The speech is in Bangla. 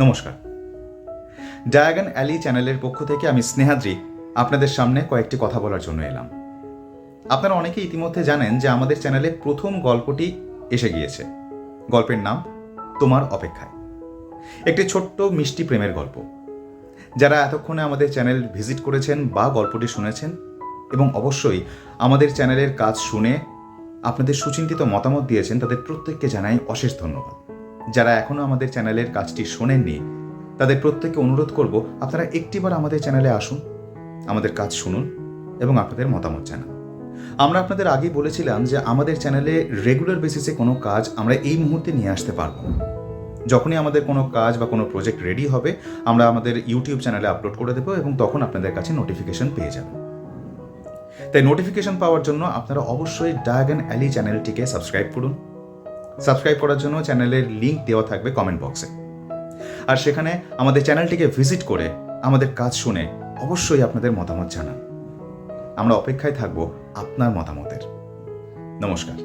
নমস্কার। ডায়াগন অ্যালি চ্যানেলের পক্ষ থেকে আমি স্নেহাদ্রি আপনাদের সামনে কয়েকটি কথা বলার জন্য এলাম। আপনারা অনেকেই ইতিমধ্যে জানেন যে আমাদের চ্যানেলে প্রথম গল্পটি এসে গিয়েছে। গল্পের নাম তোমার অপেক্ষায়। একটি ছোট্ট মিষ্টি প্রেমের গল্প। যারা এতক্ষণে আমাদের চ্যানেল ভিজিট করেছেন বা গল্পটি শুনেছেন এবং অবশ্যই আমাদের চ্যানেলের কাজ শুনে আপনাদের সুচিন্তিত মতামত দিয়েছেন, তাদের প্রত্যেককে জানাই অশেষ ধন্যবাদ। যারা এখনও আমাদের চ্যানেলের কাজটি শোনেননি তাদের প্রত্যেককে অনুরোধ করব, আপনারা একটিবার আমাদের চ্যানেলে আসুন, আমাদের কাজ শুনুন এবং আপনাদের মতামত জানান। আমরা আপনাদের আগেই বলেছিলাম যে আমাদের চ্যানেলে রেগুলার বেসিসে কোনো কাজ আমরা এই মুহূর্তে নিয়ে আসতে পারবো না। যখনই আমাদের কোনো কাজ বা কোনো প্রজেক্ট রেডি হবে আমরা আমাদের ইউটিউব চ্যানেলে আপলোড করে দেবো এবং তখন আপনাদের কাছে নোটিফিকেশন পেয়ে যাবেন। তাই নোটিফিকেশন পাওয়ার জন্য আপনারা অবশ্যই ডায়াগন অ্যালি চ্যানেলটিকে সাবস্ক্রাইব করুন। সাবস্ক্রাইব করার জন্য চ্যানেলের লিঙ্ক দেওয়া থাকবে কমেন্ট বক্সে, আর সেখানে আমাদের চ্যানেলটিকে ভিজিট করে আমাদের কাজ শুনে অবশ্যই আপনাদের মতামত জানান। আমরা অপেক্ষায় থাকব আপনার মতামতের। নমস্কার।